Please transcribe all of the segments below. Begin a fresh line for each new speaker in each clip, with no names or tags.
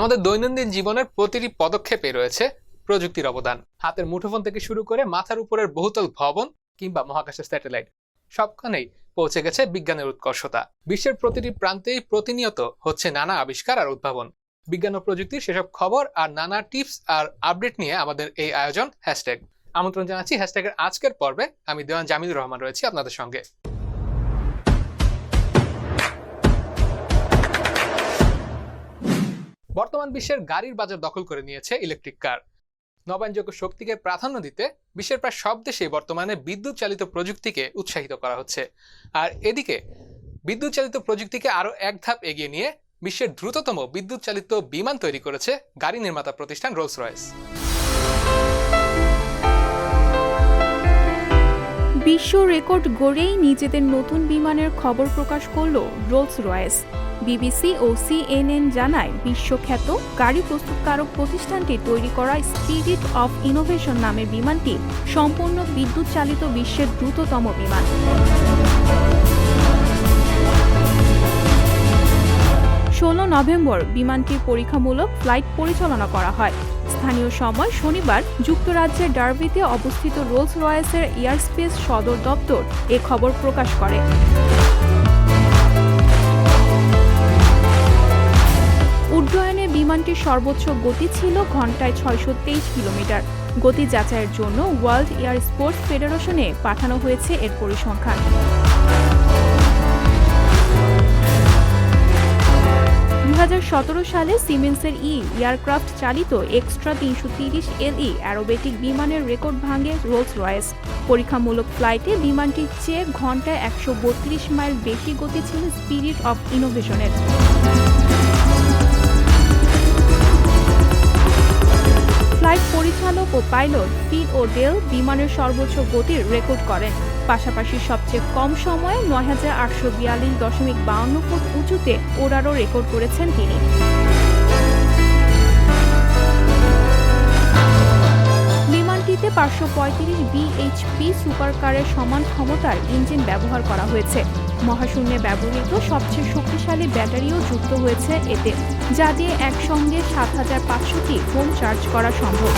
আমাদের দৈনন্দিন জীবনের প্রতিটি পদক্ষেপে রয়েছে প্রযুক্তির অবদান। হাতের মুঠোফোন থেকে শুরু করে মাথার উপরের বহুতল ভবন কিংবা মহাকাশের স্যাটেলাইট, সবখানেই পৌঁছে গেছে বিজ্ঞানের উৎকর্ষতা। বিশ্বের প্রতিটি প্রান্তেই প্রতিনিয়ত হচ্ছে নানা আবিষ্কার আর উদ্ভাবন। বিজ্ঞান ও প্রযুক্তির সেসব খবর আর নানা টিপস আর আপডেট নিয়ে আমাদের এই আয়োজন হ্যাশট্যাগ। আমন্ত্রণ জানাচ্ছি হ্যাশট্যাগের আজকের পর্বে। আমি দেওয়ান জামিলুর রহমান রয়েছি আপনাদের সঙ্গে। বর্তমান বিশ্বের গাড়ির বাজার দখল করে নিয়েছে ইলেকট্রিক কার। নবায়নযোগ্য শক্তিকে প্রাধান্য দিতে বিশ্বের প্রায় সব দেশেই বর্তমানে বিদ্যুৎ চালিত প্রযুক্তিকে উৎসাহিত করা হচ্ছে। আর এদিকে বিদ্যুৎ চালিত প্রযুক্তিকে আরো এক ধাপ এগিয়ে নিয়ে বিশ্বের দ্রুততম বিদ্যুৎ চালিত বিমান তৈরি করেছে গাড়ি নির্মাতা প্রতিষ্ঠান রোলস রয়েস।
বিশ্ব রেকর্ড গড়েই নিজেদের নতুন বিমানের খবর প্রকাশ করল রোলস রয়েস। বিবিসি ও সিএনএন জানায়, বিশ্বখ্যাত গাড়ি প্রস্তুতকারক প্রতিষ্ঠানটি তৈরি করা স্পিরিট অফ ইনোভেশন নামের বিমানটি সম্পূর্ণ বিদ্যুৎ চালিত বিশ্বের দ্রুততম বিমান। 16 নভেম্বর বিমানটির পরীক্ষামূলক ফ্লাইট পরিচালনা করা হয়। স্থানীয় সময় শনিবার যুক্তরাজ্যের ডার্বিতে অবস্থিত রোলস রয়েসের এয়ারস্পেস সদর দপ্তর এ খবর প্রকাশ করে। উড্ডয়নে বিমানটির সর্বোচ্চ গতি ছিল ঘন্টায় 623 কিলোমিটার। গতি যাচাইয়ের জন্য ওয়ার্ল্ড এয়ার স্পোর্টস ফেডারেশনে পাঠানো হয়েছে এর পরিসংখ্যান। 2017 সালে সিমেন্সের এয়ারক্রাফট চালিত এক্সট্রা 330 এলই অ্যারোবেটিক বিমানের রেকর্ড ভাঙে রোলস রয়েস। পরীক্ষামূলক ফ্লাইটে বিমানটির চেয়ে ঘন্টায় 132 মাইল বেশি গতি ছিল স্পিরিট অফ ইনোভেশনের। ফ্লাইট পরিচালক ও পাইলট ফিল ও ডেল বিমানের সর্বোচ্চ গতির রেকর্ড করেন। পাশাপাশি সবচেয়ে কম সময়ে 9842.52 ফুট উঁচুতে ওড়ারও রেকর্ড করেছেন তিনি। বিমানটিতে 535 বিএইচপি সুপারকারের সমান ক্ষমতার ইঞ্জিন ব্যবহার করা হয়েছে। মহাশূন্যে ব্যবহৃত সবচেয়ে শক্তিশালী ব্যাটারিও যুক্ত হয়েছে এতে, যা দিয়ে একসঙ্গে 7500টি ফোন চার্জ করা সম্ভব।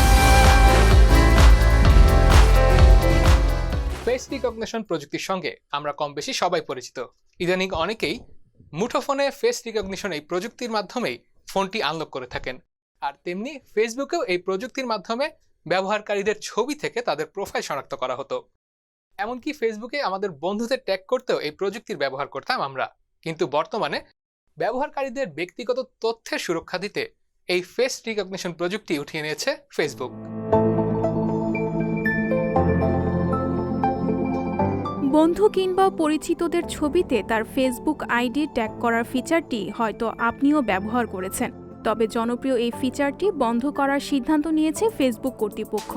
ফেস রিকগনিশন প্রযুক্তির সঙ্গে আমরা কম বেশি সবাই পরিচিত। ইদানিং অনেকেই মুঠোফোনে ফেস রিকগনিশন এই প্রযুক্তির মাধ্যমেই ফোনটি আনলক করে থাকেন। আর তেমনি ফেসবুকেও এই প্রযুক্তির মাধ্যমে ব্যবহারকারীদের ছবি থেকে তাদের প্রোফাইল শনাক্ত করা হতো। এমনকি ফেসবুকে আমাদের বন্ধুদের ট্যাগ করতেও এই প্রযুক্তির ব্যবহার করতাম আমরা। কিন্তু বর্তমানে ব্যবহারকারীদের ব্যক্তিগত তথ্যের সুরক্ষা দিতে এই ফেস রিকগনিশন প্রযুক্তি উঠিয়ে নিয়েছে ফেসবুক।
বন্ধু কিংবা পরিচিতদের ছবিতে তার ফেসবুক আইডি ট্যাগ করার ফিচারটি হয়তো আপনিও ব্যবহার করেছেন। তবে জনপ্রিয় এই ফিচারটি বন্ধ করার সিদ্ধান্ত নিয়েছে ফেসবুক কর্তৃপক্ষ।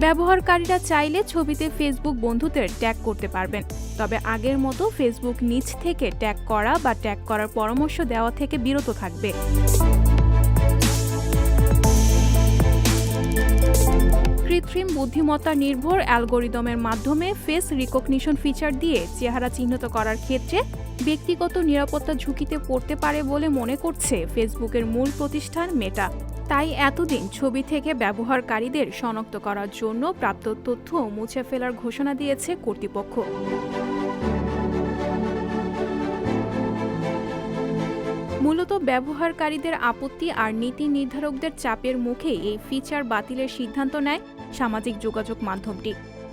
ব্যবহারকারীরা চাইলে ছবিতে ফেসবুক বন্ধুদের ট্যাগ করতে পারবেন। তবে আগের মতো ফেসবুক নিজ থেকে ট্যাগ করা বা ট্যাগ করার পরামর্শ দেওয়া থেকে বিরত থাকবে। কৃত্রিম বুদ্ধিমত্তা নির্ভর অ্যালগোরিদমের মাধ্যমে ফেস রিকগনিশন ফিচার দিয়ে চেহারা চিহ্নিত করার ক্ষেত্রে ব্যক্তিগত নিরাপত্তা ঝুঁকিতে পড়তে পারে বলে মনে করছে ফেসবুকের মূল প্রতিষ্ঠান মেটা। তাই এতদিন ছবি থেকে ব্যবহারকারীদের শনাক্ত করার জন্য প্রাপ্ত তথ্য মুছে ফেলার ঘোষণা দিয়েছে কর্তৃপক্ষ। মূলত ব্যবহারকারীদের আপত্তি আর নীতি নির্ধারকদের চাপের মুখে এই ফিচার বাতিলের সিদ্ধান্ত নেয় সামাজিক যোগাযোগ মাধ্যমটি।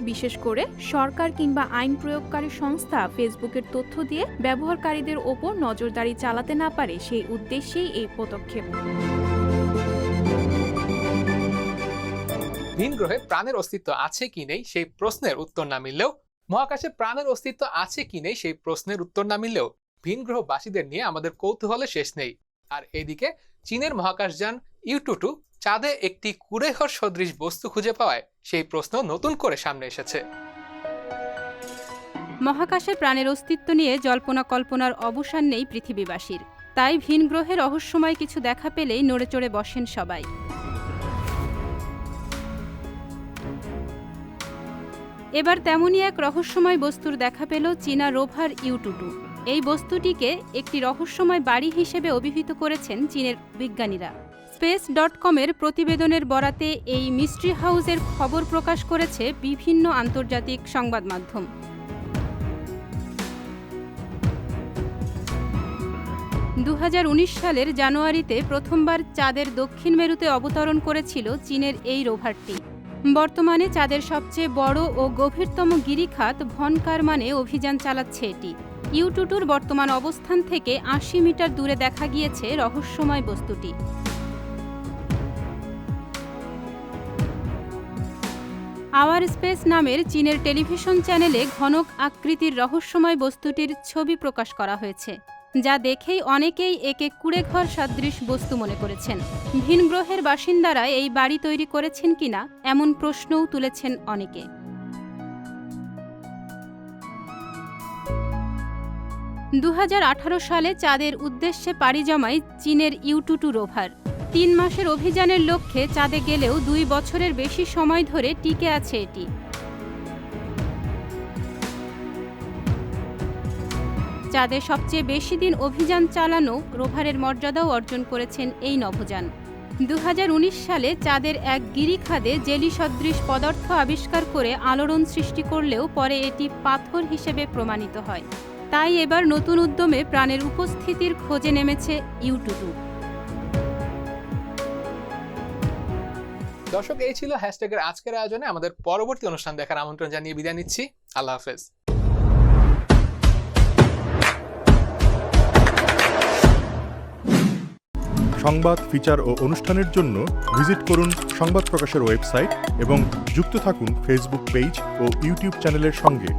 বিশেষ করে সরকার কিংবা আইন প্রয়োগকারী সংস্থা ফেসবুকের তথ্য দিয়ে ব্যবহারকারীদের ওপর নজরদারি চালাতে না পারে, সেই উদ্দেশ্যেই এই পদক্ষেপ।
ভিন গ্রহে প্রাণের অস্তিত্ব আছে কি নেই সেই প্রশ্নের উত্তর না মিললেও, মহাকাশে প্রাণের অস্তিত্ব আছে কি নেই সেই প্রশ্নের উত্তর না মিললেও ভিন গ্রহবাসীদের নিয়ে আমাদের কৌতূহলে শেষ নেই। আর এদিকে চীনের মহাকাশযান ইউ-22 চাঁদে একটি কুড়েঘর সদৃশ বস্তু খুঁজে পাওয়ায় সেই প্রশ্ন নতুন করে সামনে এসেছে।
মহাকাশে প্রাণের অস্তিত্ব নিয়ে জল্পনা কল্পনার অবসান নেই পৃথিবীবাসীর। তাই ভিন গ্রহে রহস্যময় কিছু দেখা পেলেই নড়েচড়ে বসেন সবাই। এবার তেমনই এক রহস্যময় বস্তুর দেখা পেল চীনা রোভার ইউ-22। এই বস্তুটিকে একটি রহস্যময় বাড়ি হিসেবে অভিহিত করেছেন চীনের বিজ্ঞানীরা। স্পেস.কমের প্রতিবেদনের বরাতে এই মিস্ট্রি হাউসের খবর প্রকাশ করেছে বিভিন্ন আন্তর্জাতিক সংবাদ মাধ্যম। সালের জানুয়ারিতে প্রথমবার চাঁদের দক্ষিণ মেরুতে অবতরণ করেছিল চীনের এই রোভারটি। বর্তমানে চাঁদের সবচেয়ে বড় ও গভীরতম গিরিখাত ভন কারমানে অভিযান চালাচ্ছে এটি। ইউ-2-র বর্তমান অবস্থান থেকে ৮০ মিটার দূরে দেখা গিয়েছে রহস্যময় বস্তুটি। আওয়ার স্পেস নামের চীনের টেলিভিশন চ্যানেলে ঘনক আকৃতির রহস্যময় বস্তুটির ছবি প্রকাশ করা হয়েছে, যা দেখেই অনেকেই একে কুঁড়েঘর সদৃশ বস্তু মনে করেছেন। ভিন গ্রহের বাসিন্দারা এই বাড়ি তৈরি করেছেন কিনা এমন প্রশ্নও তুলেছেন অনেকে। ২০১৮ সালে চাঁদের উদ্দেশ্যে পাড়ি জমায় চীনের ইউ-2 রোভার। ৩ মাসের অভিযানের লক্ষ্যে চাঁদে গেলেও ২ বছরের বেশি সময় ধরে টিকে আছে এটি। চাঁদে সবচেয়ে বেশি দিন অভিযান চালানো রোভারের মর্যাদাও অর্জন করেছেন এই নভোযান। ২০১৯ সালে চাঁদের এক গিরিখাদে জেলি সদৃশ পদার্থ আবিষ্কার করে আলোড়ন সৃষ্টি করলেও পরে এটি পাথর হিসেবে প্রমাণিত হয়। তাই এবার নতুন উদ্যমে প্রাণের উপস্থিতির খোঁজে নেমেছে ইউ-2।
দর্শক, এই ছিল হ্যাশট্যাগের আজকের আয়োজনে। আমাদের পরবর্তী অনুষ্ঠান দেখার আমন্ত্রণ জানিয়ে বিদায় নিচ্ছি। আল্লাহ হাফেজ।
সংবাদ, ফিচার ও অনুষ্ঠানের জন্য ভিজিট করুন সংবাদ প্রকাশের ওয়েবসাইট এবং যুক্ত থাকুন ফেসবুক পেজ ও ইউটিউব চ্যানেলের সঙ্গে।